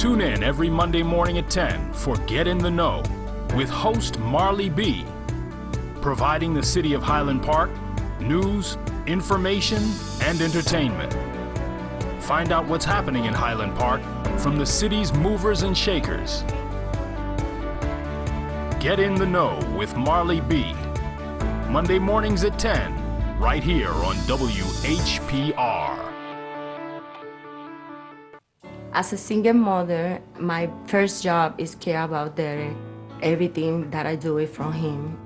Tune in every Monday morning at 10 for Get in the Know with host Marley B, providing the city of Highland Park news, information, and entertainment. Find out what's happening in Highland Park from the city's movers and shakers. Get in the Know with Marley B. Monday mornings at 10, right here on WHPR. As a single mother, my first job is care about Derek. Everything that I do it from him.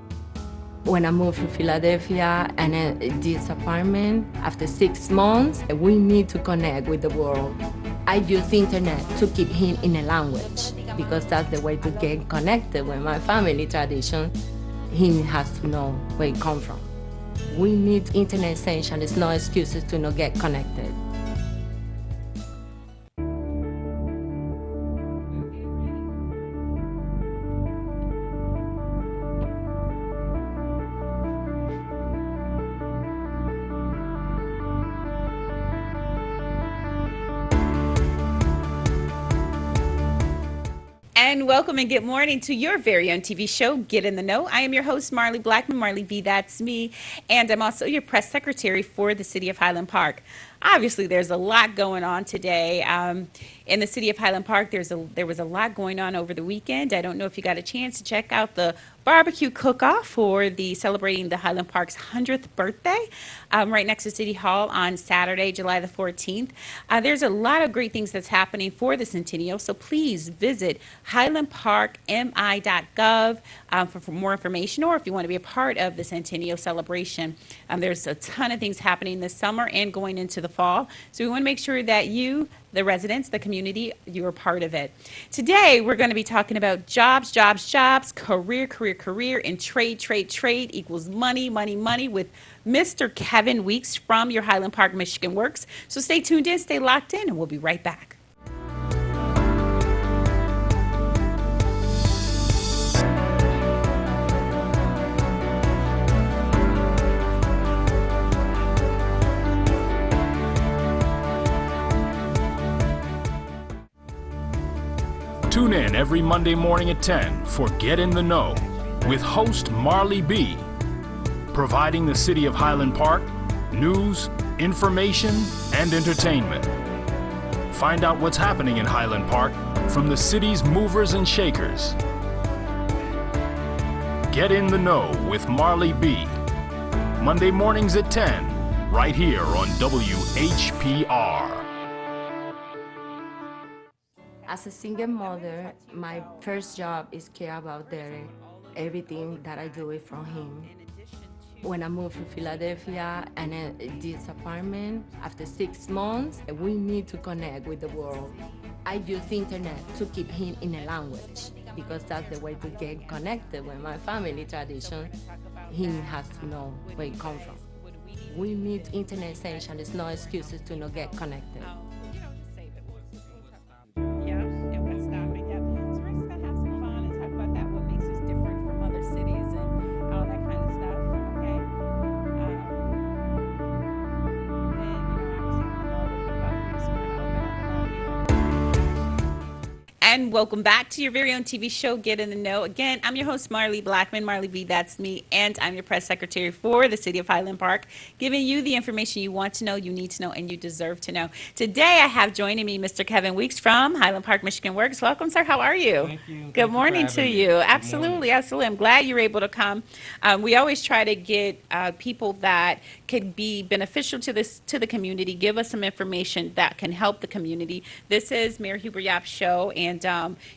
When I moved to Philadelphia and this apartment, after 6 months, we need to connect with the world. I use internet to keep him in a language because that's the way to get connected with my family tradition. He has to know where it comes from. We need internet essential. There's no excuses to not get connected. And welcome and good morning to your very own TV show, Get in the Know. I am your host, Marley Blackman, Marley B, that's me, and I'm also your press secretary for the City of Highland Park. Obviously, there's a lot going on today. In the City of Highland Park, there was a lot going on over the weekend. I don't know if you got a chance to check out the barbecue cook-off for celebrating the Highland Park's 100th birthday right next to City Hall on Saturday, July the 14th. There's a lot of great things that's happening for the Centennial, so please visit highlandparkmi.gov for more information, or if you want to be a part of the Centennial celebration. There's a ton of things happening this summer and going into the fall, so we want to make sure that you, the residents, the community, you're a part of it. Today, we're going to be talking about jobs, jobs, jobs, career, career, career, and trade, trade, trade equals money, money, money with Mr. Kevin Weeks from your Highland Park, Michigan Works. So stay tuned in, stay locked in, and we'll be right back. Tune in every Monday morning at 10 for Get in the Know with host Marley B, providing the city of Highland Park news, information, and entertainment. Find out what's happening in Highland Park from the city's movers and shakers. Get in the Know with Marley B. Monday mornings at 10, right here on WHPR. As a single mother, my first job is care about Derek. Everything that I do it from him. When I moved to Philadelphia and this apartment, after 6 months, we need to connect with the world. I use internet to keep him in a language because that's the way to get connected with my family tradition. He has to know where it comes from. We need internet essential. There's no excuses to not get connected. And welcome back to your very own TV show, Get in the Know. Again, I'm your host, Marley Blackman, Marley B, that's me, and I'm your press secretary for the City of Highland Park, giving you the information you want to know, you need to know, and you deserve to know. Today, I have joining me Mr. Kevin Weeks from Highland Park, Michigan Works. Welcome, sir. How are you? Thank you. Good morning to you. Absolutely, absolutely. I'm glad you're able to come. We always try to get people that could be beneficial to the community, give us some information that can help the community. This is Mayor Huber Yap's show, and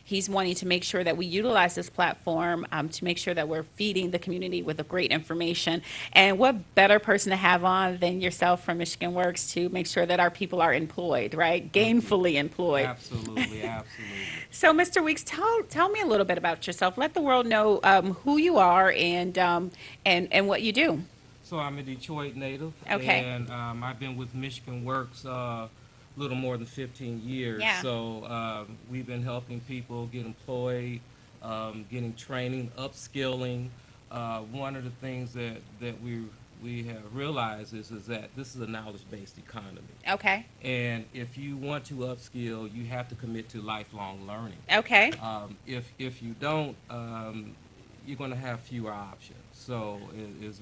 he's wanting to make sure that we utilize this platform to make sure that we're feeding the community with a great information. And what better person to have on than yourself from Michigan Works to make sure that our people are employed, right? Gainfully employed. Absolutely, absolutely. So, Mr. Weeks, tell me a little bit about yourself. Let the world know who you are and what you do. So I'm a Detroit native, Okay. and I've been with Michigan Works a little more than 15 years. Yeah. So we've been helping people get employed, getting training, upskilling. One of the things that we we have realized is that this is a knowledge-based economy. Okay. And if you want to upskill, you have to commit to lifelong learning. Okay. If you don't, you're going to have fewer options. So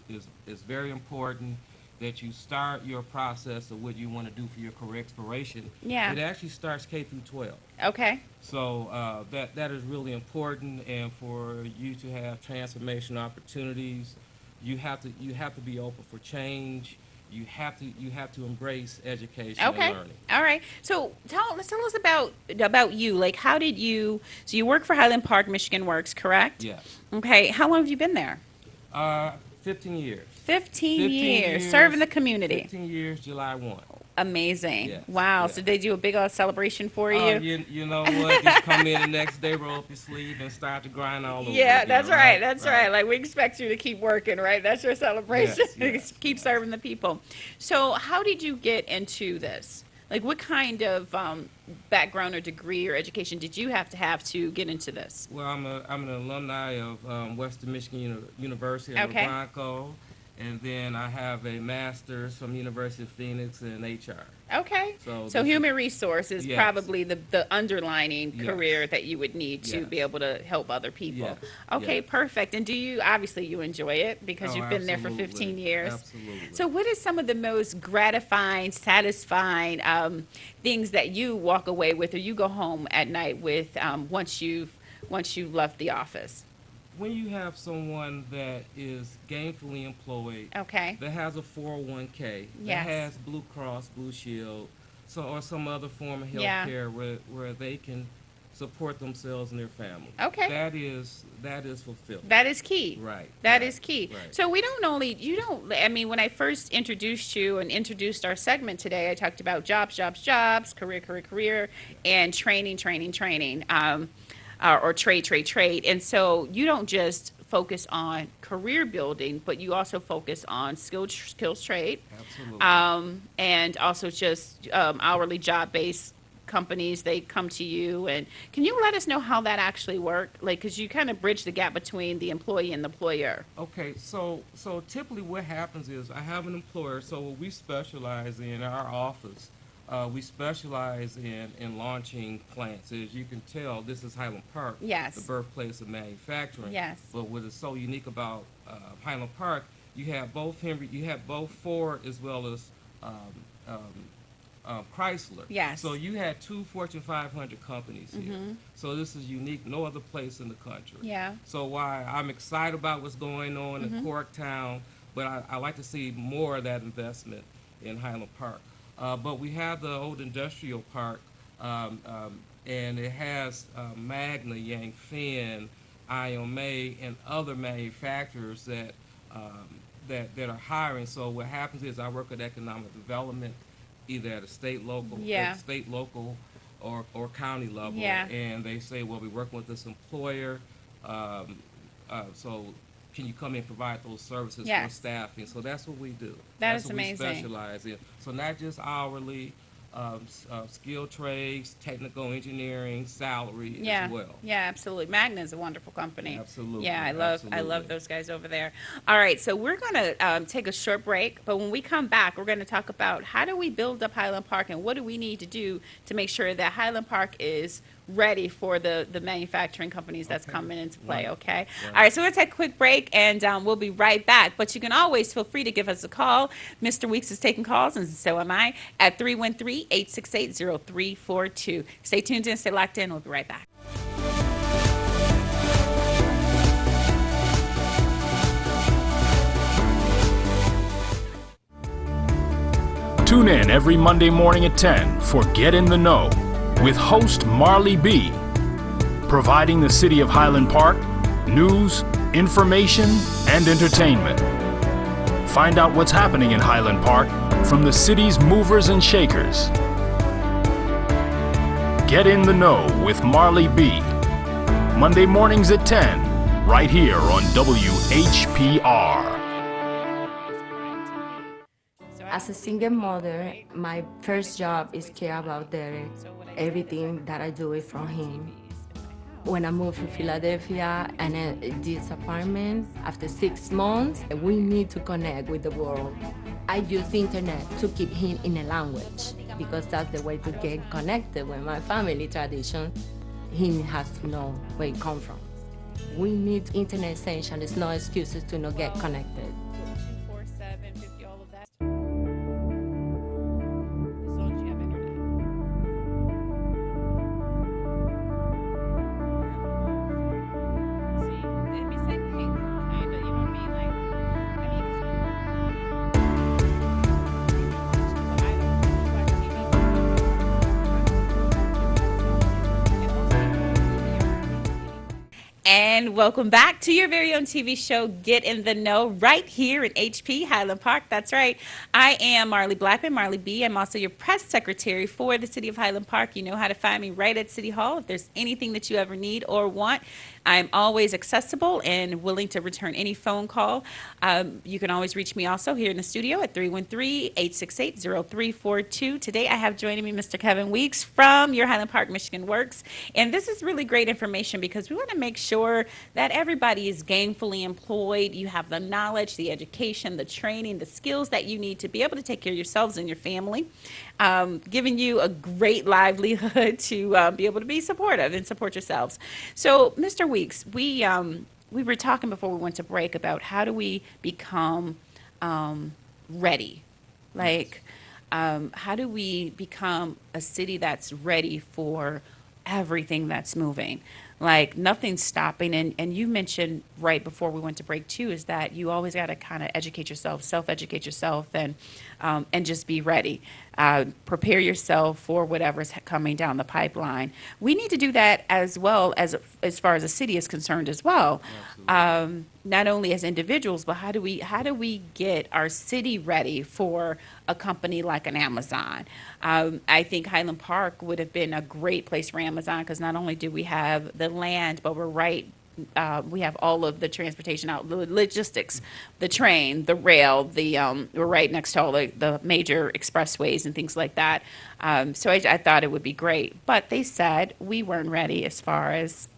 it's very important that you start your process of what you want to do for your career exploration. Yeah. It actually starts K through 12. Okay. So that is really important, and for you to have transformation opportunities, you have to be open for change. You have to embrace education Okay. and learning. All right. So tell us about you. Like, how did you? So you work for Highland Park Michigan Works, correct? Yes. Okay. How long have you been there? 15 years. 15 years. Serving the community. 15 years, July 1. Amazing. Yes, Wow. yes. So they do a big old celebration for you? You know what? Just come in the next day, roll up your sleeve, and start to grind all over Yeah, again, that's right. That's right. Like, we expect you to keep working, right? That's your celebration. Yes. Keep serving the people. So how did you get into this? Like, what kind of background or degree or education did you have to get into this? Well, I'm an alumni of Western Michigan University in Okay. Bronco, and then I have a master's from University of Phoenix in HR. Okay. So So this human resource is Yes. probably the underlining Yes. career that you would need to Yes. be able to help other people. Yes. Okay, Yes. perfect. And obviously you enjoy it because Oh, you've been there for absolutely. 15 years. Absolutely. So what is some of the most gratifying, satisfying things that you walk away with or you go home at night with once you've left the office? When you have someone that is gainfully employed, Okay. that has a 401k, Yes. that has Blue Cross, Blue Shield, or some other form of health Yeah. care where they can support themselves and their family. Okay. That is fulfilling. That is key. Right. That right, is key. Right. So I mean, when I first introduced you and introduced our segment today, I talked about jobs, career, and training, or trade. And so you don't just focus on career building, but you also focus on skills trade, Absolutely. and also just hourly job-based companies. They come to you, and can you let us know how that actually works? Like, because you kind of bridge the gap between the employee and the employer. Okay, so typically what happens is I have an employer, so what we specialize in our office, we specialize in launching plants. As you can tell, this is Highland Park, Yes. the birthplace of manufacturing. Yes. But what is so unique about Highland Park, you have both Ford as well as Chrysler. Yes. So you had two Fortune 500 companies here. So this is unique, no other place in the country. Yeah. So while I'm excited about what's going on in Corktown, but I like to see more of that investment in Highland Park. But we have the old industrial park, and it has Magna, Yangfeng, IMA, and other manufacturers that are hiring. So what happens is I work at economic development, either at a state, local, or county level. Yeah. And they say, well, we're working with this employer, so can you come in and provide those services for Yes. staffing? So that's what we do. That That's is what amazing. we specialize in. So not just hourly, skilled trades, technical engineering, salary as well. Yeah, absolutely. Magna is a wonderful company. Absolutely, Yeah, I love absolutely. those guys over there. All right, so we're going to take a short break, but when we come back, we're going to talk about how do we build up Highland Park and what do we need to do to make sure that Highland Park is ready for the manufacturing companies that's Okay. coming into play, Right. okay? Right. All right, so we're going to take a quick break, and we'll be right back. But you can always feel free to give us a call. Mr. Weeks is taking calls, and so am I, at 313-868-0342. Stay tuned in, stay locked in. We'll be right back. Tune in every Monday morning at 10 for Get in the Know with host Marley B. Providing the city of Highland Park news, information, and entertainment. Find out what's happening in Highland Park from the city's movers and shakers. Get in the Know with Marley B. Monday mornings at 10, right here on WHPR. As a single mother, my first job is care about Derek. Everything that I do is from him. When I moved to Philadelphia and this apartment, after 6 months, we need to connect with the world. I use internet to keep him in a language because that's the way to get connected with my family tradition. He has to know where it comes from. We need internet essential. There's no excuses to not get connected. 24750, all of that. As long as you have internet. See, it'd be same thing, kind of, you know what I mean? Like, I mean, 'cause I don't watch TV. And welcome back to your very own TV show, Get in the Know, right here in HP, Highland Park. That's right. I am Marley Blackman, Marley B. I'm also your press secretary for the City of Highland Park. You know how to find me right at City Hall. If there's anything that you ever need or want, I'm always accessible and willing to return any phone call. You can always reach me also here in the studio at 313-868-0342. Today I have joining me Mr. Kevin Weeks from your Highland Park, Michigan Works. And this is really great information because we want to make sure that everybody is gainfully employed. You have the knowledge, the education, the training, the skills that you need to be able to take care of yourselves and your family, giving you a great livelihood to be able to be supportive and support yourselves. So, Mr. Weeks, we were talking before we went to break about how do we become ready? Like, how do we become a city that's ready for everything that's moving? Like nothing's stopping. And you mentioned right before we went to break too, is that you always got to kind of educate yourself, self-educate yourself, and just be ready. Prepare yourself for whatever's coming down the pipeline. We need to do that as well as far as the city is concerned as well. Not only as individuals, but how do we get our city ready for a company like an Amazon? I think Highland Park would have been a great place for Amazon because not only do we have the land, but we're right. We have all of the transportation out, the logistics, the train, the rail, we're right next to all the major expressways and things like that. So I thought it would be great. But they said we weren't ready as far as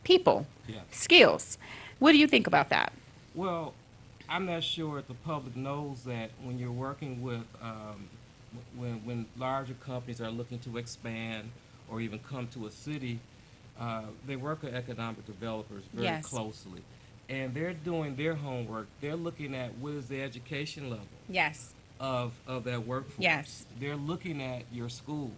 people, skills. What do you think about that? Well, I'm not sure if the public knows that when you're working with, when larger companies are looking to expand or even come to a city, they work with economic developers very closely. And they're doing their homework. They're looking at what is the education level of that workforce. They're looking at your schools.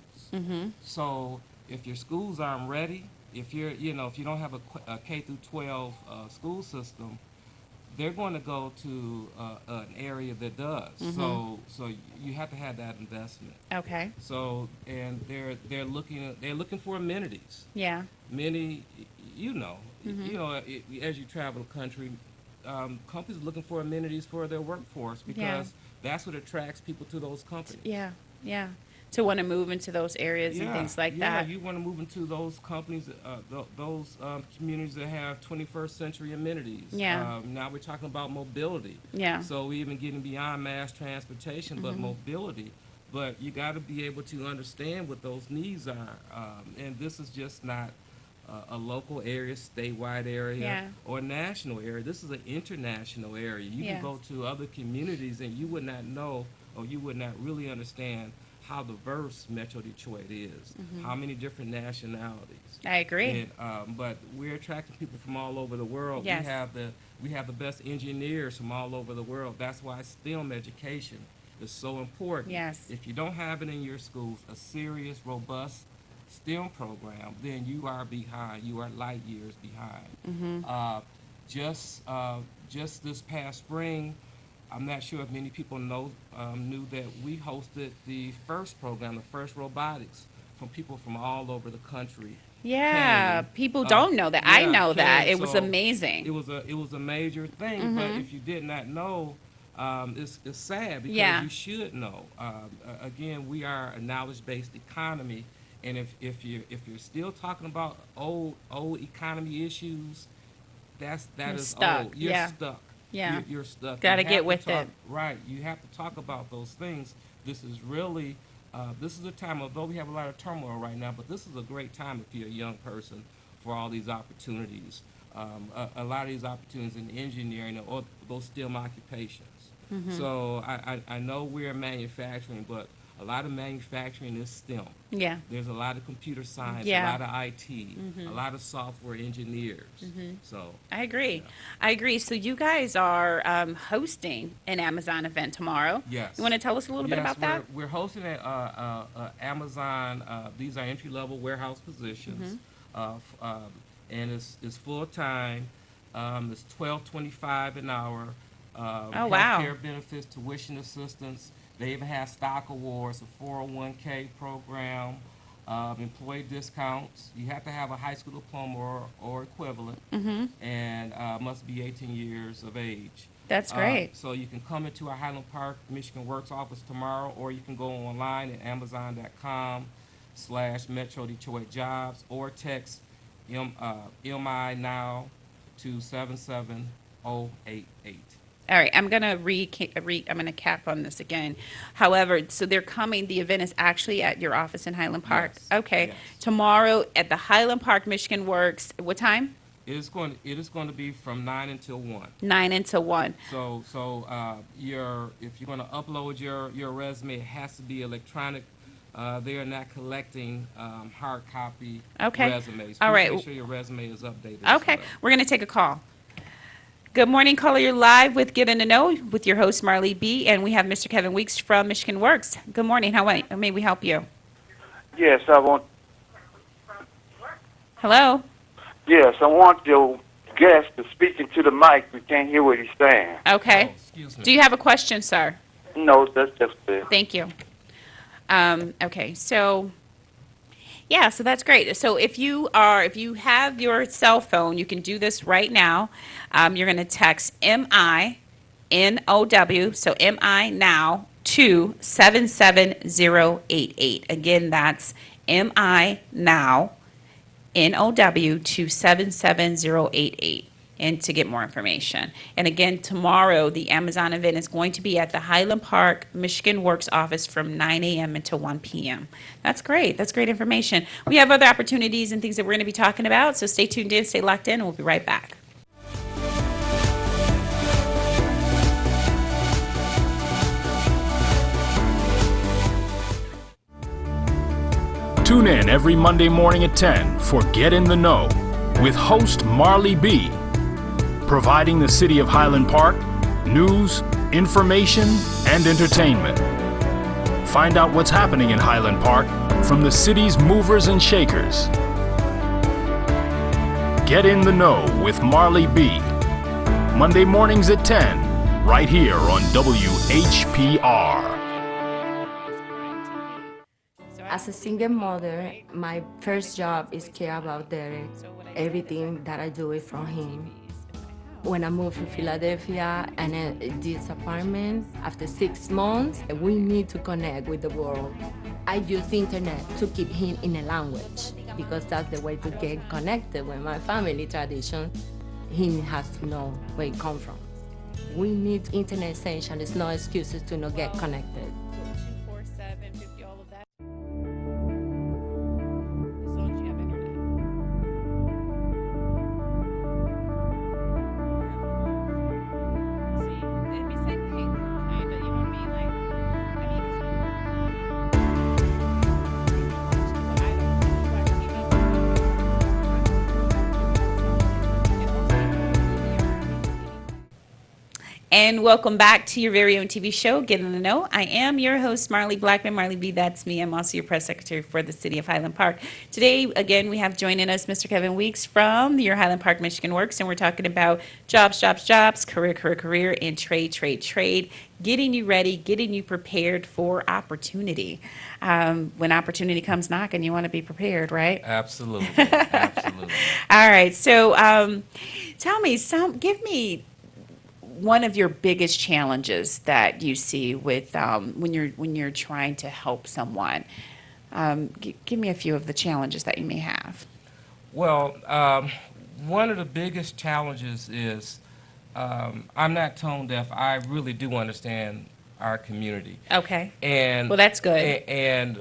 So if your schools aren't ready, if if you don't have a K through 12 school system, they're going to go to an area that does. So you have to have that investment. Okay. So and they're looking for amenities. Yeah. Many, as you travel the country, companies are looking for amenities for their workforce because that's what attracts people to those companies. Yeah. Yeah. To want to move into those areas and things like that. Yeah, you want to move into those companies, those communities that have 21st century amenities. Yeah. Now we're talking about mobility. Yeah. So we're even getting beyond mass transportation, but mobility. But you got to be able to understand what those needs are. And this is just not a local area, statewide area, or national area. This is an international area. You can go to other communities and you would not know, or you would not really understand how diverse Metro Detroit is, how many different nationalities. I agree. And, but we're attracting people from all over the world. Yes. We have the best engineers from all over the world. That's why STEM education is so important. Yes. If you don't have it in your schools, a serious, robust STEM program, then you are behind. You are light years behind. Just this past spring, I'm not sure if many people knew that we hosted the first program, the first robotics, from people from all over the country. Yeah, people don't know that. I know that. It was So amazing. It was a major thing, but if you did not know, it's sad because you should know. Again, we are a knowledge-based economy, and if you're still talking about old economy issues, that is stuck. old. You're stuck. Yeah. You're stuck. Got to You get have with talk, it. Right. You have to talk about those things. This is really this is a time, although we have a lot of turmoil right now, but this is a great time if you're a young person for all these opportunities. A lot of these opportunities in engineering or those STEM occupations. So I know we're in manufacturing, but a lot of manufacturing is STEM. Yeah. There's a lot of computer science, Yeah. a lot of IT, a lot of software engineers. So I agree. Yeah. I agree. So you guys are hosting an Amazon event tomorrow. Yes. You want to tell us a little bit about that? We're hosting a Amazon. These are entry-level warehouse positions, and it's full time. It's $12.25 an hour. Oh, wow. Healthcare benefits, tuition assistance. They even have stock awards, a 401k program, employee discounts. You have to have a high school diploma or equivalent, and must be 18 years of age. That's great. So you can come into our Highland Park, Michigan Works office tomorrow, or you can go online at amazon.com/Metro Detroit Jobs, or text MI now to 77088. All right, I'm gonna I'm gonna cap on this again. However, so they're coming. The event is actually at your office in Highland Park. Yes, Okay, yes. tomorrow at the Highland Park Michigan Works. What time? It is going to be from 9 until 1. 9 until 1. So if you're going to upload your resume, it has to be electronic. They are not collecting hard copy Okay. resumes. All Please right. Make sure your resume is updated. as Okay, well. we're gonna take a call. Good morning, caller. You're live with Get in the Know with your host Marley B, and we have Mr. Kevin Weeks from Michigan Works. Good morning. How may we help you? Yes, I want Hello. your guest to speak into the mic. We can't hear what he's saying. Okay. Oh, excuse me. Do you have a question, sir? No, that's just it. Thank you. Okay, so yeah, so that's great. So if you have your cell phone, you can do this right now. You're going to text MINOW, so MI now to 77088. Again, that's MI now NOW to 77088. And to get more information. And again, tomorrow, the Amazon event is going to be at the Highland Park Michigan Works office from 9 a.m. until 1 p.m. That's great. That's great information. We have other opportunities and things that we're going to be talking about, so stay tuned in, stay locked in, and we'll be right back. Tune in every Monday morning at 10 for Get in the Know with host Marley B, providing the city of Highland Park news, information, and entertainment. Find out what's happening in Highland Park from the city's movers and shakers. Get in the Know with Marley B, Monday mornings at 10, right here on WHPR. As a single mother, my first job is care about Derek. Everything that I do is from him. When I moved to Philadelphia and this apartment, after 6 months, we need to connect with the world. I use the internet to keep him in a language because that's the way to get connected with my family tradition. He has to know where it comes from. We need internet essential. There's no excuses to not get connected. 24750, all of that. As long as you have internet. See, it'd be same thing, kinda, you know what I mean? Like, I mean, 'cause I don't watch TV. And welcome back to your very own TV show, Get in the Know. I am your host, Marley Blackman. Marley B, that's me. I'm also your press secretary for the city of Highland Park. Today, again, we have joining us Mr. Kevin Weeks from your Highland Park Michigan Works, and we're talking about jobs, career, and trade, getting you ready, getting you prepared for opportunity. When opportunity comes knocking, you want to be prepared, right? Absolutely. Absolutely. All right, so tell me, give me one of your biggest challenges that you see with when you're trying to help someone. Give me a few of the challenges that you may have. Well, one of the biggest challenges is I'm not tone deaf. I really do understand our community. Okay. And Well, that's good. And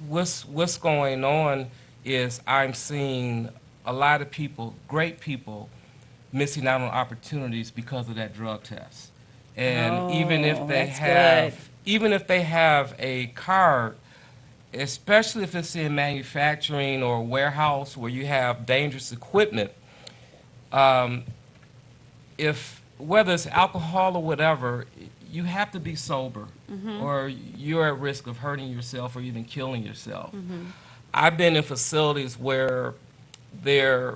what's going on is I'm seeing a lot of people, great people, missing out on opportunities because of that drug test. And even if they that's have, good. even if they have a card, especially if it's in manufacturing or warehouse where you have dangerous equipment, if whether it's alcohol or whatever, you have to be sober, or you're at risk of hurting yourself or even killing yourself. I've been in facilities where there's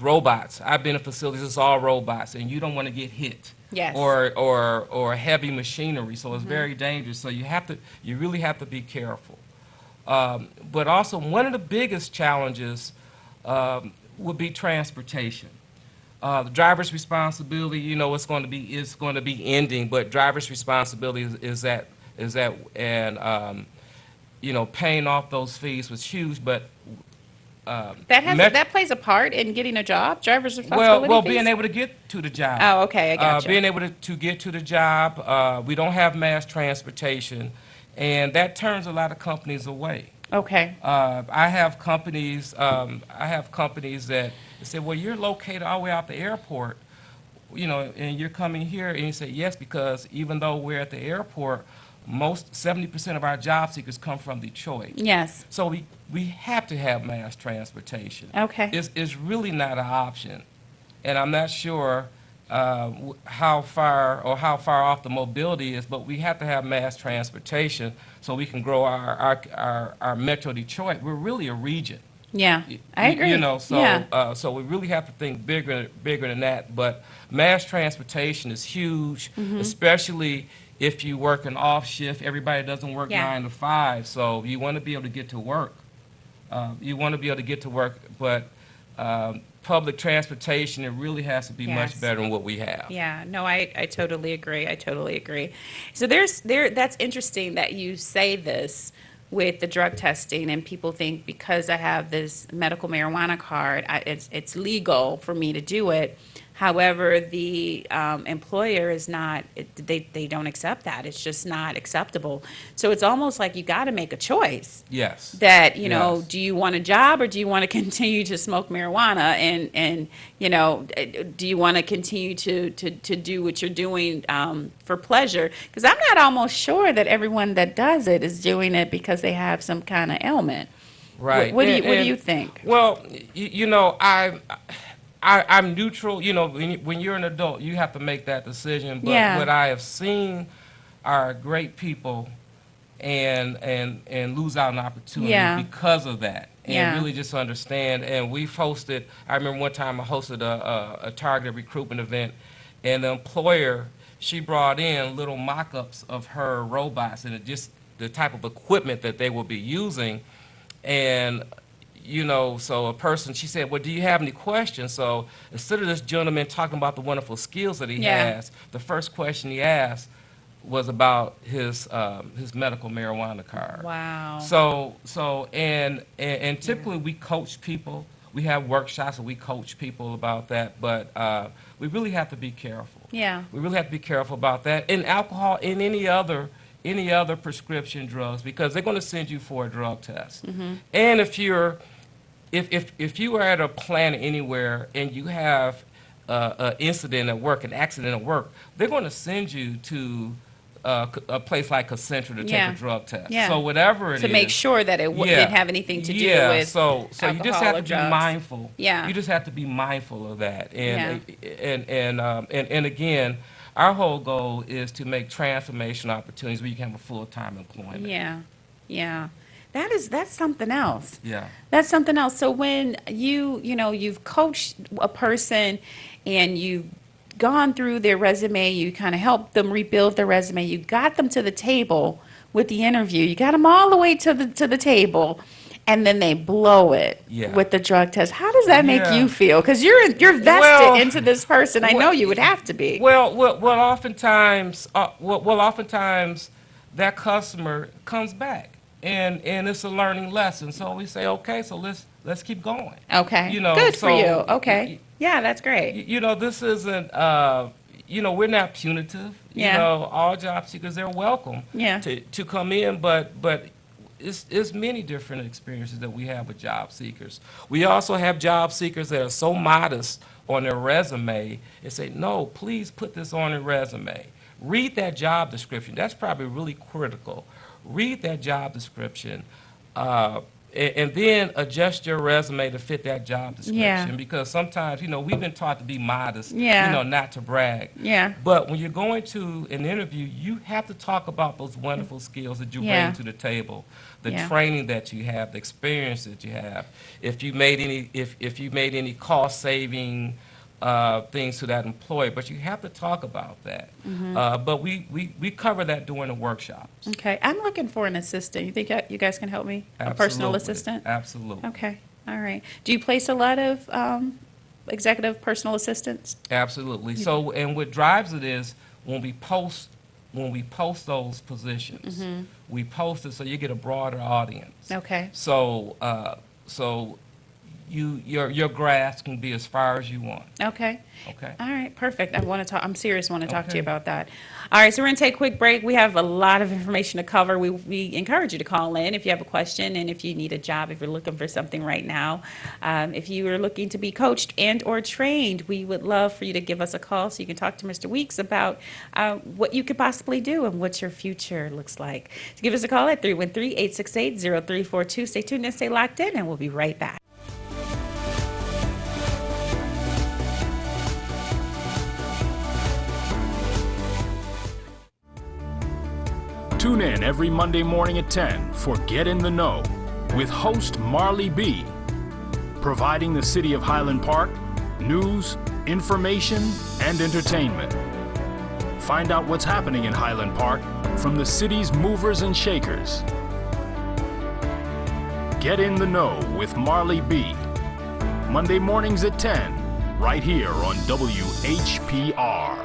robots. I've been in facilities it's all robots, and you don't want to get hit. Yes. Or heavy machinery, so it's very dangerous. So you really have to be careful. But also, one of the biggest challenges would be transportation. The driver's responsibility, it's going to be ending, but driver's responsibility is that and paying off those fees was huge, but That plays a part in getting a job, driver's responsibility well, fees? being able to get to the job. Oh, okay, I gotcha. Being able to get to the job, we don't have mass transportation, and that turns a lot of companies away. Okay. I have companies that say, well, you're located all the way out the airport, and you're coming here, and you say, yes, because even though we're at the airport, 70% of our job seekers come from Detroit. Yes. So we have to have mass transportation. Okay. It's really not an option, and I'm not sure how far off the mobility is, but we have to have mass transportation so we can grow our Metro Detroit. We're really a region. Yeah, I agree. So we really have to think bigger than that. But mass transportation is huge, especially if you work an off shift. Everybody doesn't work 9 to 5, so you want to be able to get to work. But public transportation, it really has to be much better than what we have. Yeah, no, I totally agree. I totally agree. So that's interesting that you say this with the drug testing, and people think because I have this medical marijuana card, it's legal for me to do it. However, the employer is not, they don't accept that. It's just not acceptable. So it's almost like you got to make a choice. Yes. That, Yes. do you want a job or do you want to continue to smoke marijuana? And do you want to continue to do what you're doing for pleasure? Because I'm not almost sure that everyone that does it is doing it because they have some kind of ailment. Right. What do you think? Well, I'm neutral. When you're an adult, you have to make that decision. But what I have seen are great people and lose out on opportunity because of that. And really just understand. And we've hosted, I remember one time I hosted a targeted recruitment event, and the employer, she brought in little mock-ups of her robots and just the type of equipment that they will be using. And so a person, she said, well, do you have any questions? So instead of this gentleman talking about the wonderful skills that he has, the first question he asked was about his medical marijuana card. Wow. So typically we coach people. We have workshops and we coach people about that, but we really have to be careful. Yeah. We really have to be careful about that. In alcohol, in any other prescription drugs, because they're going to send you for a drug test. And if you are at a plant anywhere and you have an incident at work, an accident at work, they're going to send you to a place like Concentra to take a drug test. Yeah. So whatever it is. To make sure that it didn't have anything to do with so you just have to be mindful. Yeah. You just have to be mindful of that. And again, our whole goal is to make transformation opportunities where you can have a full-time employment. Yeah. That's something else. Yeah. That's something else. So when you've coached a person and you've gone through their resume, you kind of helped them rebuild their resume, you got them to the table with the interview, you got them all the way to the table, and then they blow it with the drug test. How does that make you feel? Because you're vested into this person. I know you would have to be. Well, oftentimes that customer comes back. And it's a learning lesson. So we say, okay, so let's keep going. Okay. Good for you. Okay. Yeah, that's great. This isn't, we're not punitive. Yeah. You know, all job seekers, they're welcome Yeah. to come in, but it's many different experiences that we have with job seekers. We also have job seekers that are so modest on their resume and say, no, please put this on your resume. Read that job description. That's probably really critical. Read that job description. And then adjust your resume to fit that job description. Yeah. Because sometimes, you know, we've been taught to be modest, Yeah. you know, not to brag. Yeah. But when you're going to an interview, you have to talk about those wonderful skills that you Yeah. bring to the table, the Yeah. training that you have, the experience that you have. If you made any cost saving things to that employee, but you have to talk about that. But we cover that during the workshops. Okay. I'm looking for an assistant. You think you guys can help me? A personal Absolutely. assistant? Absolutely. Okay. All right. Do you place a lot of executive personal assistants? Absolutely. So, and what drives it is when we post those positions, we post it so you get a broader audience. Okay. So, your graphs can be as far as you want. Okay. Okay. All right, perfect. I'm serious, want to talk to you Okay. about that. All right, so we're going to take a quick break. We have a lot of information to cover. We encourage you to call in if you have a question and if you need a job, if you're looking for something right now. If you are looking to be coached and or trained, we would love for you to give us a call so you can talk to Mr. Weeks about what you could possibly do and what your future looks like. So give us a call at 313-868-0342. Stay tuned and stay locked in, and we'll be right back. Tune in every Monday morning at 10 for Get in the Know with host Marley B. Providing the city of Highland Park news, information, and entertainment. Find out what's happening in Highland Park from the city's movers and shakers. Get in the Know with Marley B. Monday mornings at 10, right here on WHPR.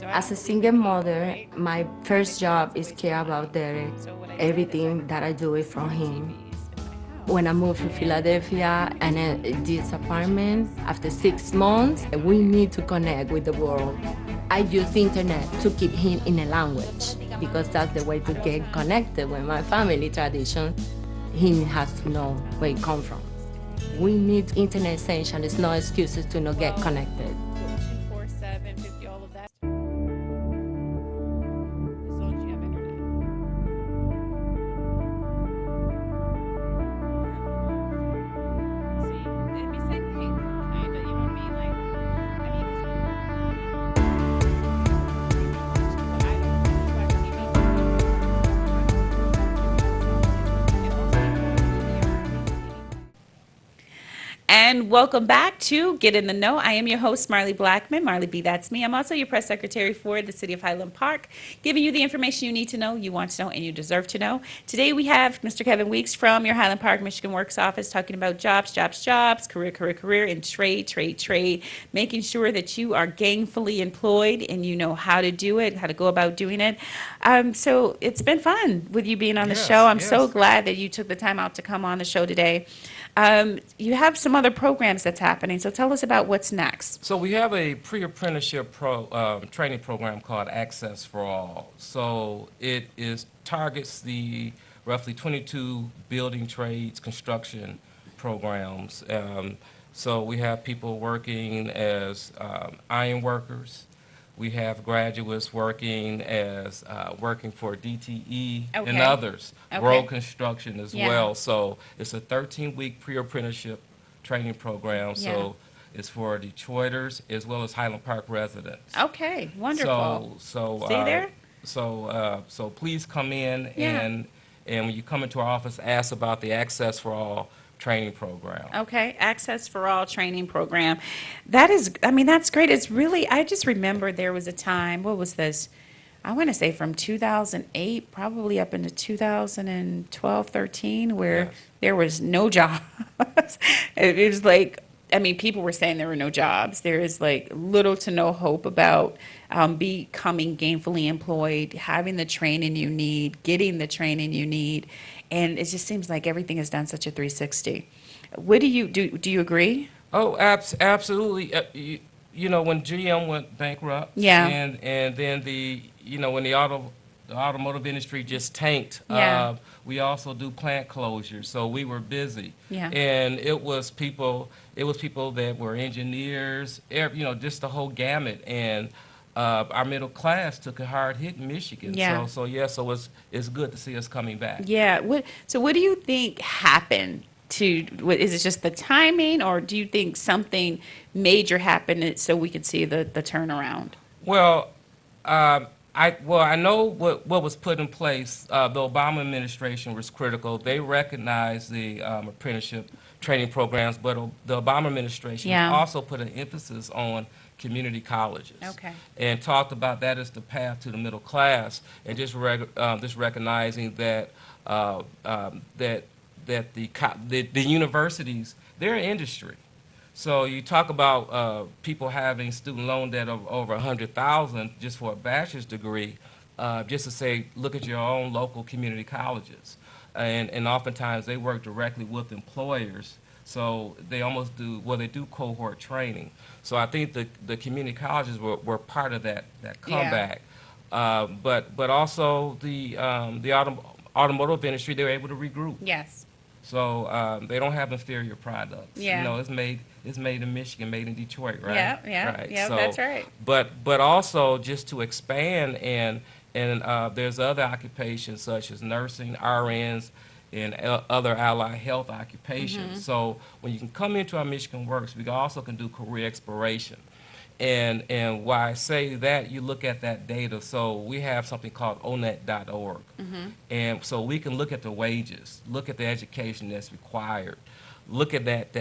As a single mother, my first job is care about Derek. Everything that I do is from him. When I moved to Philadelphia and this apartment, after 6 months, we need to connect with the world. I use internet to keep him in a language because that's the way to get connected with my family tradition. He has to know where he comes from. We need internet essential. There's no excuses to not get connected. 247-50, all of that. As long as you have internet. See, it'd be same thing, kinda, you know what I mean? Like, And welcome back to Get in the Know. I am your host, Marley Blackman. Marley B, that's me. I'm also your press secretary for the City of Highland Park, giving you the information you need to know, you want to know, and you deserve to know. Today we have Mr. Kevin Weeks from your Highland Park, Michigan Works office talking about jobs, career, and trade, making sure that you are gainfully employed and you know how to do it, how to go about doing it. So it's been fun with you being on the Yes, show. I'm so yes. glad that you took the time out to come on the show today. You have some other programs that's happening, so tell us about what's next. So we have a pre-apprenticeship training program called Access for All. So it targets the roughly 22 building trades, construction programs. So we have people working as iron workers. We have graduates working as working for DTE and Okay. others, Okay. road construction as Yeah. well. So it's a 13-week pre-apprenticeship training program. So it's for Detroiters as well as Highland Park residents. Okay, wonderful. So See there? So please come in Yeah. and when you come into our office, ask about the Access for All training program. Okay, Access for All training program. That is, I mean, that's great. It's really, I just remember there was a time, what was this? I want to say from 2008, probably up into 2012, 13, where Yes. there was no jobs. It was like, I mean, people were saying there were no jobs. There is like little to no hope about becoming gainfully employed, having the training you need, getting the training you need. And it just seems like everything is done such a 360. What do you agree? Oh, absolutely. when GM went bankrupt, Yeah. and then when the automotive industry just tanked, Yeah. we also do plant closures, so we were busy. Yeah. And it was people that were engineers, just the whole gamut. And our middle class took a hard hit in Michigan. Yeah. So it's good to see us coming back. Yeah. What do you think happened is it just the timing, or do you think something major happened so we could see the turnaround? Well, I know what was put in place. The Obama administration was critical. They recognized the apprenticeship training programs, but the Obama administration Yeah. also put an emphasis on community colleges. Okay. And talked about that as the path to the middle class, and just recognizing that the universities, they're an industry. So you talk about people having student loan debt of over 100,000 just for a bachelor's degree, just to say, look at your own local community colleges, and oftentimes they work directly with employers. So they almost they do cohort training. So I think the community colleges were part of that comeback. But also the automotive industry, they were able to regroup. Yes. So they don't have inferior products. Yeah. It's made in Michigan, made in Detroit, right? Yeah. Right. Yeah. So, That's right. But also just to expand, and there's other occupations such as nursing, RNs, and other allied health occupations. Mm-hmm. So when you can come into our Michigan Works, we also can do career exploration. And why I say that, you look at that data. So we have something called onet.org. Mm-hmm. And so we can look at the wages, look at the education that's required, look at that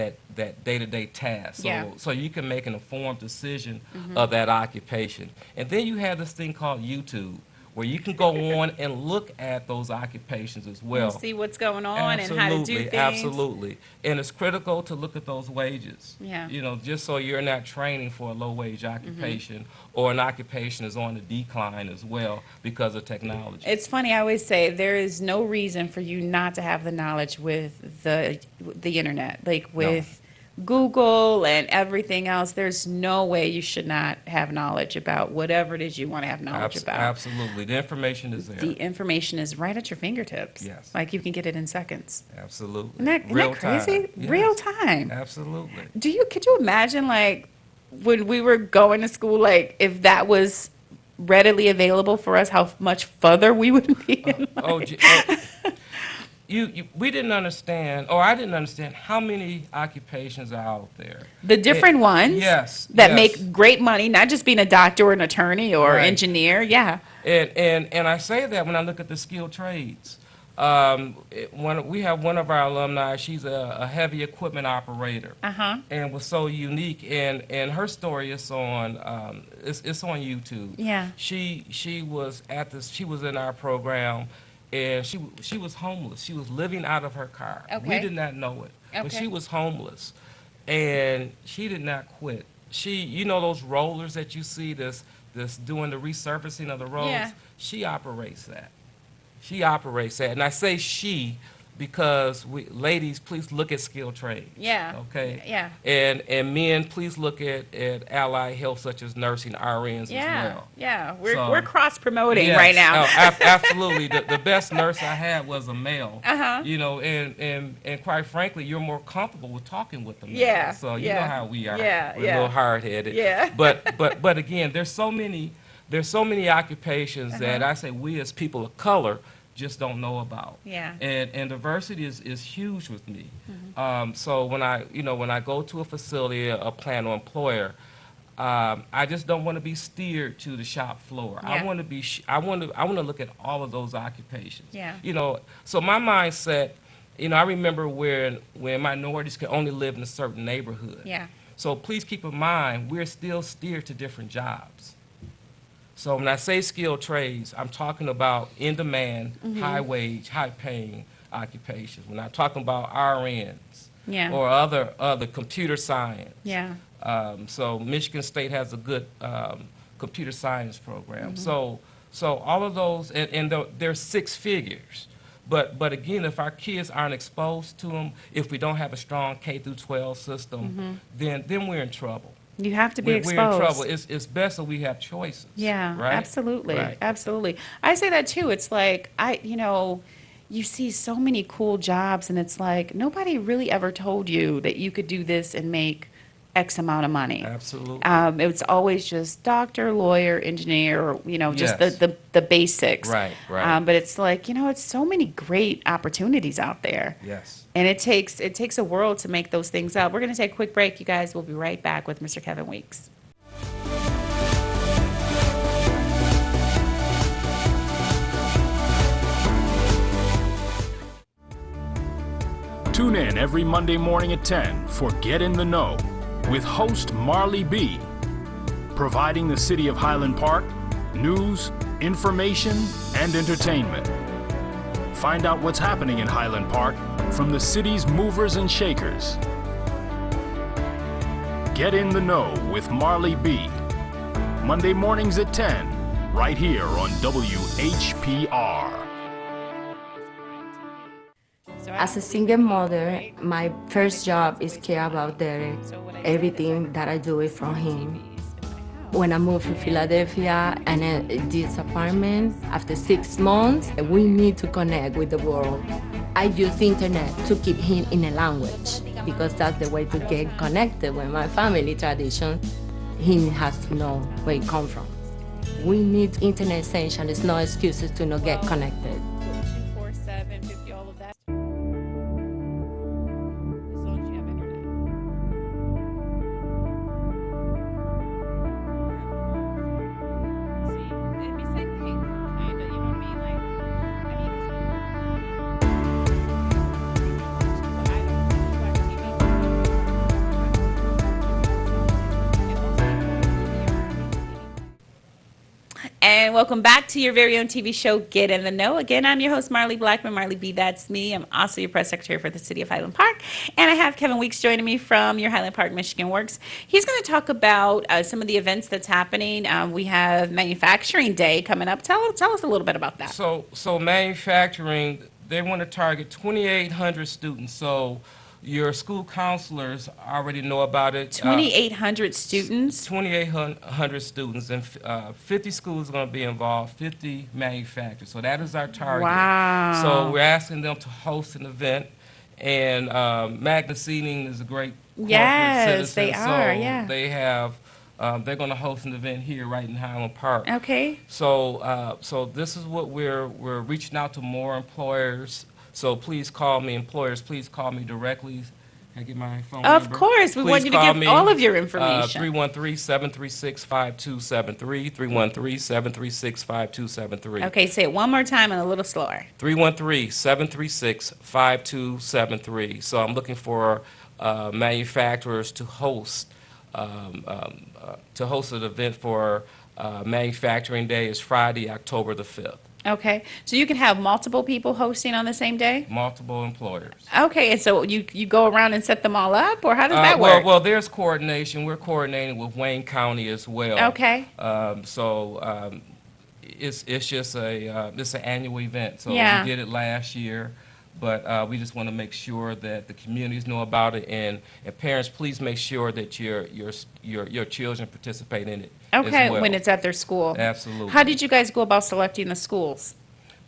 day-to-day task. So, Yeah. so you can make an informed decision of that occupation. And then you have this thing called YouTube, where you can go on and look at those occupations as well. See what's going on and how to do things. Absolutely. And it's critical to look at those wages. Yeah. Just so you're not training for a low-wage occupation, or an occupation is on the decline as well because of technology. It's funny, I always say there is no reason for you not to have the knowledge with the internet, like with Google and everything else. There's no way you should not have knowledge about whatever it is you want to have knowledge about. Absolutely. The information is there. The information is right at your fingertips. Yes. Like you can get it in seconds. Absolutely. Isn't that crazy? Time. Yes. Real time. Absolutely. Could you imagine, like, when we were going to school, like, if that was readily available for us, how much further we would be in life? We didn't understand, or I didn't understand, how many occupations are out there. The different ones that make great money, not just being a doctor or an attorney or engineer. Yeah. And I say that when I look at the skilled trades. We have one of our alumni, she's a heavy equipment operator. And was so unique, and her story is on it's on YouTube. Yeah. She was in our program, and she was homeless. She was living out of her car. Okay. We did not know it, but Okay. she was homeless, and she did not quit. Those rollers that you see, this doing the resurfacing of the roads. Yeah. She operates that. And I say she because ladies, please look at skilled trades. Yeah. Okay. Yeah. And men, please look at allied health such as nursing, RNs as well. Yeah. So- We're cross promoting Yes. right now. Absolutely. The best nurse I had was a male. And quite frankly, you're more comfortable with talking with them. Yeah, So you yeah, know how we are. yeah, We're yeah. a little hard-headed. Yeah. But again, there's so many occupations that I say we as people of color just don't know about. Yeah. And diversity is huge with me. So when I go to a facility, a plant or employer, I just don't want to be steered to the shop floor. Yeah. I want to look at all of those occupations. Yeah. So my mindset, I remember when minorities could only live in a certain neighborhood. Yeah. So please keep in mind, we're still steered to different jobs. So when I say skilled trades, I'm talking about in-demand, high-wage, high-paying occupations. When I'm talking about RNs Yeah. or other computer science. Yeah. So Michigan State has a good computer science program. So all of those, and they're six figures. But again, if our kids aren't exposed to them, if we don't have a strong K through 12 system, then we're in trouble. You have to be we're exposed. in trouble. It's best that we have choices. Yeah, right? absolutely. Right. Absolutely. I say that too. It's like, you see so many cool jobs, and it's like nobody really ever told you that you could do this and make X amount of money. Absolutely. It's always just doctor, lawyer, engineer, or, just Yes. the basics. Right, right. But it's like, it's so many great opportunities out there. Yes. And it takes a world to make those things up. We're going to take a quick break, you guys. We'll be right back with Mr. Kevin Weeks. Tune in every Monday morning at 10 for Get in the Know with host Marley B. Providing the city of Highland Park news, information, and entertainment. Find out what's happening in Highland Park from the city's movers and shakers. Get in the Know with Marley B. Monday mornings at 10, right here on WHPR. As a single mother, my first job is care about Derek. Everything that I do is from him. When I moved to Philadelphia and this apartment, after 6 months, we need to connect with the world. I use internet to keep him in a language because that's the way to get connected with my family tradition. He has to know where he comes from. We need internet essential. There's no excuses to not get connected. 247-50, all of that. As long as you have internet. See, it'd be same thing, kind of, you know what I mean? Like, And welcome back to your very own TV show, Get in the Know. Again, I'm your host, Marley Blackman. Marley B, that's me. I'm also your press secretary for the city of Highland Park. And I have Kevin Weeks joining me from your Highland Park, Michigan Works. He's going to talk about some of the events that's happening. We have Manufacturing Day coming up. Tell us a little bit about that. So manufacturing, they want to target 2,800 students. So your school counselors already know about it. 2,800 students? 2,800 students, and 50 schools are going to be involved, 50 manufacturers. So that is our target. Wow. So we're asking them to host an event, and Magna Seating is a great corporate Yes, citizen. they are, So yeah. they have, they're going to host an event here right in Highland Park. Okay. So this is what we're reaching out to more employers. So please call me, employers. Please call me directly. Can I get my phone number? Of course. We want Please you to call give me, all of your information. 313-736-5273. 313-736-5273. Okay, say it one more time and a little slower. 313-736-5273. So I'm looking for manufacturers to host an event for Manufacturing Day. Is Friday, October the 5th. Okay, so you can have multiple people hosting on the same day? Multiple employers. Okay, and so you go around and set them all up, or how does that work? Well, there's coordination. We're coordinating with Wayne County as well. Okay. It's just it's an annual event. So Yeah. we did it last year, but we just want to make sure that the communities know about it, and parents, please make sure that your children participate in it. Okay, as well. when it's at their school. Absolutely. How did you guys go about selecting the schools?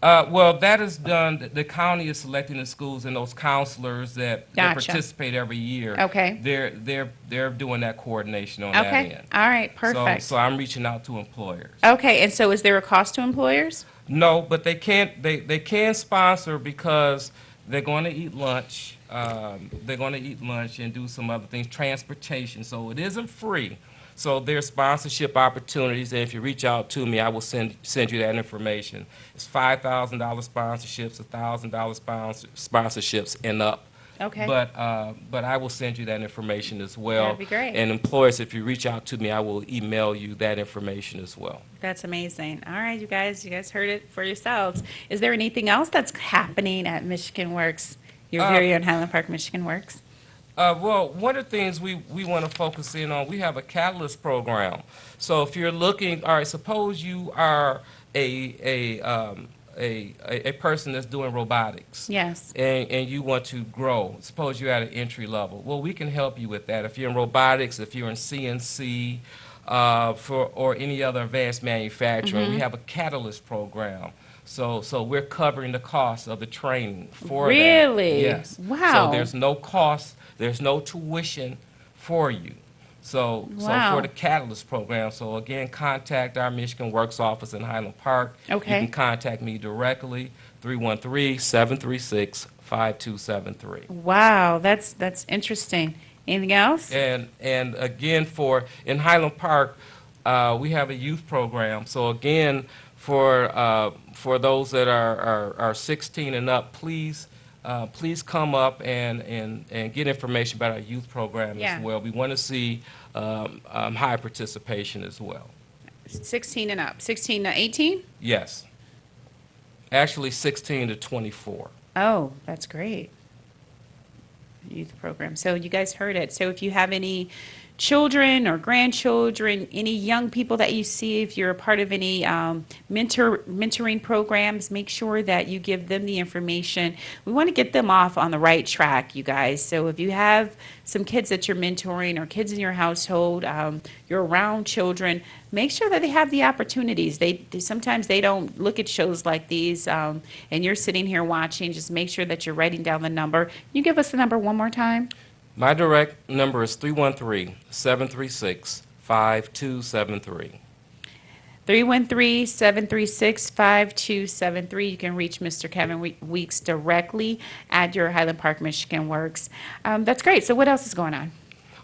Well, that is done. The county is selecting the schools, and those counselors that Gotcha. participate every year. Okay. They're doing that coordination on that Okay, end. all right, perfect. So I'm reaching out to employers. Okay, and so is there a cost to employers? No, but they can't. They can sponsor because they're going to eat lunch. They're going to eat lunch and do some other things, transportation. So it isn't free. So there's sponsorship opportunities, and if you reach out to me, I will send you that information. It's $5,000 sponsorships, $1,000 sponsorships, and up. Okay. But I will send you that information as well. That'd be great. And employers, if you reach out to me, I will email you that information as well. That's amazing. All right, you guys heard it for yourselves. Is there anything else that's happening at Michigan Works, your very own Highland Park Michigan Works? Well, one of the things we want to focus in on, we have a Catalyst program. So if you're looking, all right, suppose you are a a person that's doing robotics. Yes. And you want to grow. Suppose you're at an entry level. Well, we can help you with that. If you're in robotics, if you're in CNC, or any other advanced manufacturing, we have a catalyst program. So we're covering the cost of the training for that. Really? Yes. Wow. So there's no cost, there's no tuition for you. So Wow. for the Catalyst program, so again, contact our Michigan Works office in Highland Park. Okay. You can contact me directly, 313-736-5273. Wow, that's interesting. Anything else? And again, in Highland Park, we have a youth program. So again, for those that are 16 and up, please come up and get information about our youth program Yeah. as well. We want to see high participation as well. 16 and up. 16 to 18? Yes. Actually, 16 to 24. Oh, that's great. Youth program. So you guys heard it. So if you have any children or grandchildren, any young people that you see, if you're a part of any mentoring programs, make sure that you give them the information. We want to get them off on the right track, you guys. So if you have some kids that you're mentoring or kids in your household, you're around children, make sure that they have the opportunities. They sometimes they don't look at shows like these, and you're sitting here watching. Just make sure that you're writing down the number. You give us the number one more time. My direct number is 313-736-5273. 313-736-5273. You can reach Mr. Kevin Weeks directly at your Highland Park, Michigan Works. That's great. So what else is going on?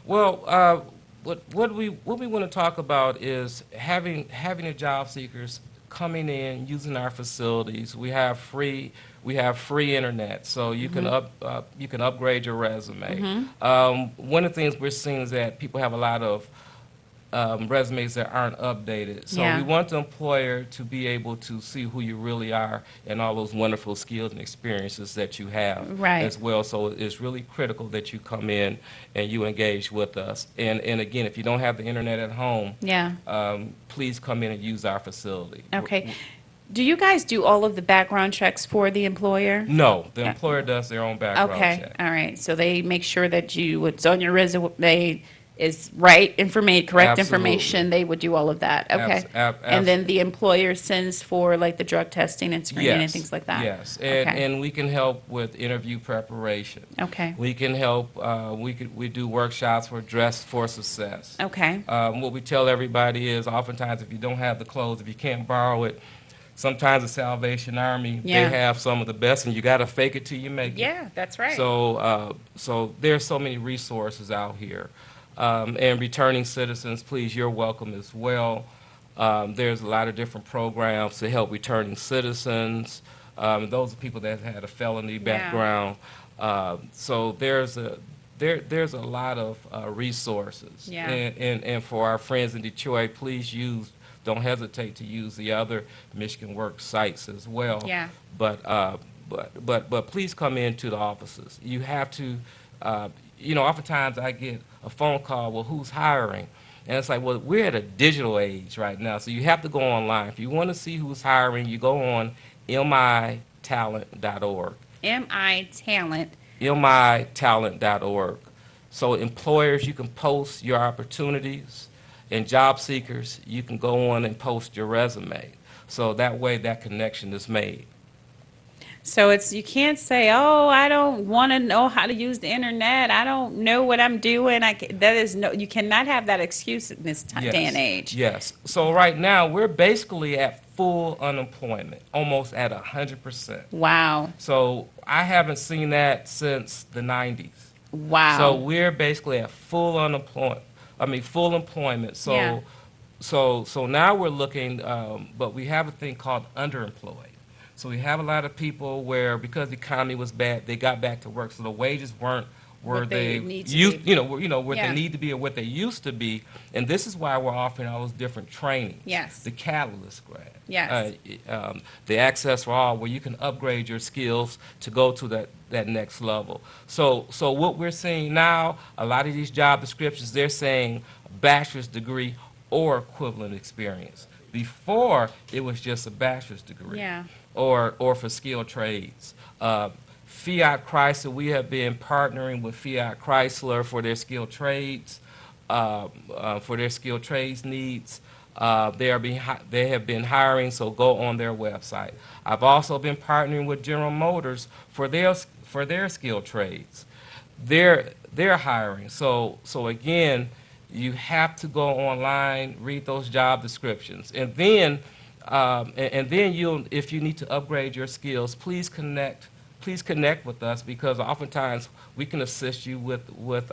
Well, what we want to talk about is having the job seekers coming in using our facilities. We have free internet, so you can upgrade your resume. One of the things we're seeing is that people have a lot of resumes that aren't updated. So Yeah. we want the employer to be able to see who you really are and all those wonderful skills and experiences that you have Right. as well. So it's really critical that you come in and you engage with us. And again, if you don't have the internet at home, Yeah. please come in and use our facility. Okay. Do you guys do all of the background checks for the employer? No, the employer does their own background Okay. check. All right. So they make sure that what's on your resume is correct Absolutely. information. They would do all of that. Okay. And then the employer sends for like the drug testing and screening and things like that. Yes, Okay. and we can help with interview preparation. Okay. We can help. We do workshops for Dress for Success. Okay. What we tell everybody is, oftentimes, if you don't have the clothes, if you can't borrow it, sometimes the Salvation Army Yeah. they have some of the best, and you got to fake it till you make it. Yeah, that's right. So there's so many resources out here. And returning citizens, please, you're welcome as well. There's a lot of different programs to help returning citizens. Those are people that have had a felony background. So there's a lot of resources. Yeah. And for our friends in Detroit, please don't hesitate to use the other Michigan Works sites as well. Yeah. But please come into the offices. You have to. Oftentimes I get a phone call, well, who's hiring? And it's like, well, we're at a digital age right now, so you have to go online. If you want to see who's hiring, you go on mitalent.org. mitalent.org. So employers, you can post your opportunities, and job seekers, you can go on and post your resume. So that way that connection is made. So you can't say, oh, I don't want to know how to use the internet. I don't know what I'm doing. You cannot have that excuse in this day and age. Yes. So right now we're basically at full unemployment, almost at 100%. Wow. So I haven't seen that since the 90s. Wow. So we're basically at full employment. So Yeah. so now we're looking, but we have a thing called underemployed. So we have a lot of people where, because the economy was bad, they got back to work. So the wages weren't where What they they need to used, be. where Yeah. they need to be or what they used to be. And this is why we're offering all those different trainings. Yes. The Catalyst grad. Yes. The Access for All, where you can upgrade your skills to go to that next level. So what we're seeing now, a lot of these job descriptions, they're saying bachelor's degree or equivalent experience. Before, it was just a bachelor's degree. Yeah. or for skilled trades. Fiat Chrysler, we have been partnering with Fiat Chrysler for their skilled trades, needs. They have been hiring, so go on their website. I've also been partnering with General Motors for their skilled trades. They're hiring. So again, you have to go online, read those job descriptions, and then if you need to upgrade your skills, please connect with us, because oftentimes we can assist you with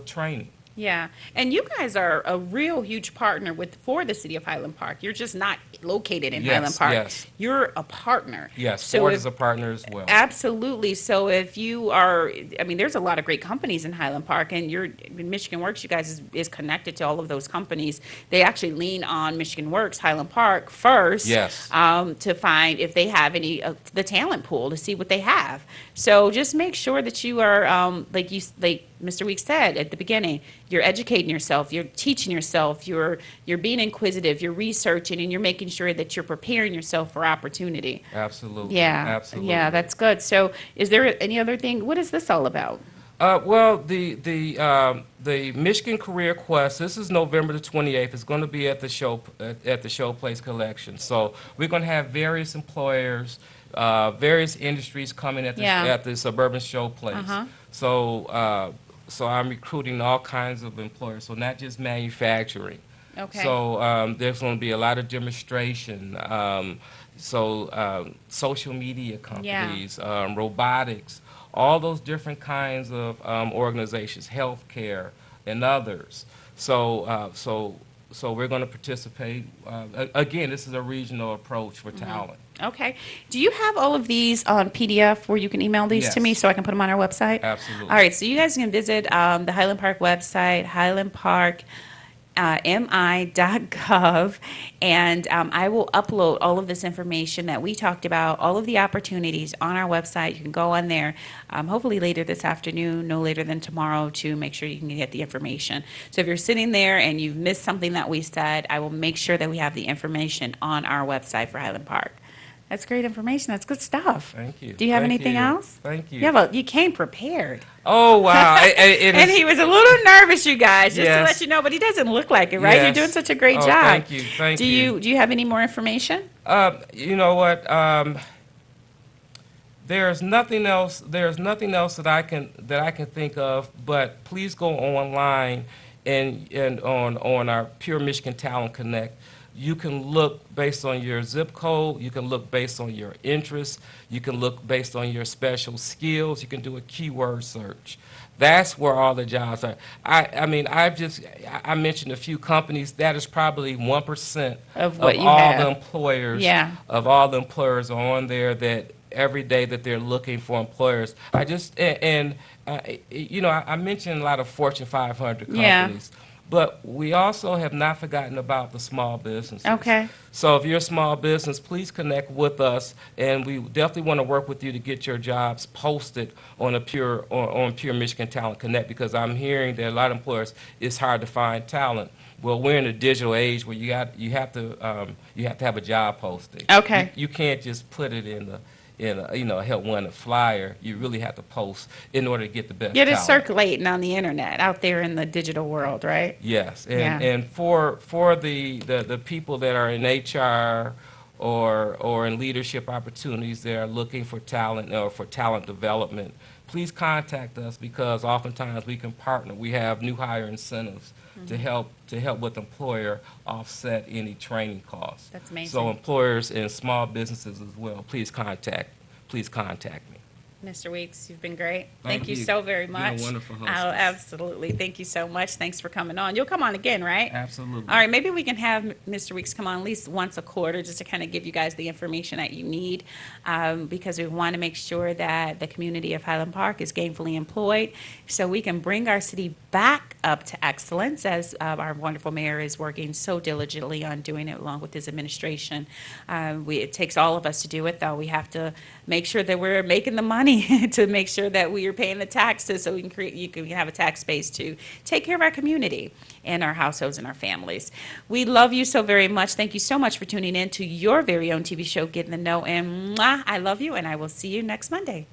training. Yeah, and you guys are a real huge partner for the City of Highland Park. You're just not located in Highland Park. Yes. You're a partner. Yes, So Ford if- is a partner as well. Absolutely. So if you are, I mean, there's a lot of great companies in Highland Park, and Michigan Works, you guys is connected to all of those companies. They actually lean on Michigan Works, Highland Park first. Yes. To find if they have any of the talent pool, to see what they have. So just make sure that you are, like Mr. Weeks said at the beginning, you're educating yourself, you're teaching yourself, you're being inquisitive, you're researching, and you're making sure that you're preparing yourself for opportunity. Absolutely. Yeah. Absolutely. Yeah, that's good. So is there any other thing? What is this all about? Well, the Michigan Career Quest. This is November the 28th. It's going to be at the Showplace Collection. So we're going to have various employers, various industries coming at the Suburban Showplace. Uh-huh. So I'm recruiting all kinds of employers. So not just manufacturing. Okay. So there's going to be a lot of demonstration. Social media companies, robotics, all those different kinds of organizations, healthcare, and others. So we're going to participate. Again, this is a regional approach for talent. Okay. Do you have all of these on PDF where you can email these to me Yes. so I can put them on our website? Absolutely. All right. So you guys can visit the Highland Park website, highlandpark.mi.gov, and I will upload all of this information that we talked about, all of the opportunities on our website. You can go on there, hopefully later this afternoon, no later than tomorrow, to make sure you can get the information. So if you're sitting there and you've missed something that we said, I will make sure that we have the information on our website for Highland Park. That's great information. That's good stuff. Thank you. Do you have Thank anything you. else? Thank you. Yeah, you came prepared. Oh, wow. And he was a little nervous, you guys, just to Yes. let you know, but he doesn't look like it, right? You're Yes. doing such a great Oh, job. thank you. Thank Do you. you have any more information? You know what? There's nothing else that I can think of. But please go online and on our Pure Michigan Talent Connect. You can look based on your zip code. You can look based on your interests. You can look based on your special skills. You can do a keyword search. That's where all the jobs are. I mentioned a few companies. That is probably 1% Of what you all have. the employers. Yeah. Of all the employers are on there that every day that they're looking for employers. I mentioned a lot of Fortune 500 companies. Yeah. But we also have not forgotten about the small businesses. Okay. So if you're a small business, please connect with us, and we definitely want to work with you to get your jobs posted on Pure Michigan Talent Connect, because I'm hearing that a lot of employers, it's hard to find talent. Well, we're in a digital age where you have to have a job posting. Okay. You can't just put it in a help one a flyer. You really have to post in order to get the best Get it talent. circulating on the internet out there in the digital world, right? Yes, Yeah. and for the people that are in HR or in leadership opportunities that are looking for talent or for talent development, please contact us, because oftentimes we can partner. We have new hire incentives to help with employer offset any training costs. That's amazing. So employers and small businesses as well, please contact me. Mr. Weeks, you've been great. Thank Thank you you. so very You've been much. a wonderful Oh, hostess. absolutely. Thank you so much. Thanks for coming on. You'll come on again, right? Absolutely. All right, maybe we can have Mr. Weeks come on at least once a quarter, just to kind of give you guys the information that you need, because we want to make sure that the community of Highland Park is gainfully employed, so we can bring our city back up to excellence, as our wonderful mayor is working so diligently on doing it along with his administration. It takes all of us to do it, though. We have to make sure that we're making the money money to make sure that we are paying the taxes so you can have a tax base to take care of our community and our households and our families. We love you so very much. Thank you so much for tuning in to your very own TV show, Get in the Know. And mwah, I love you, and I will see you next Monday.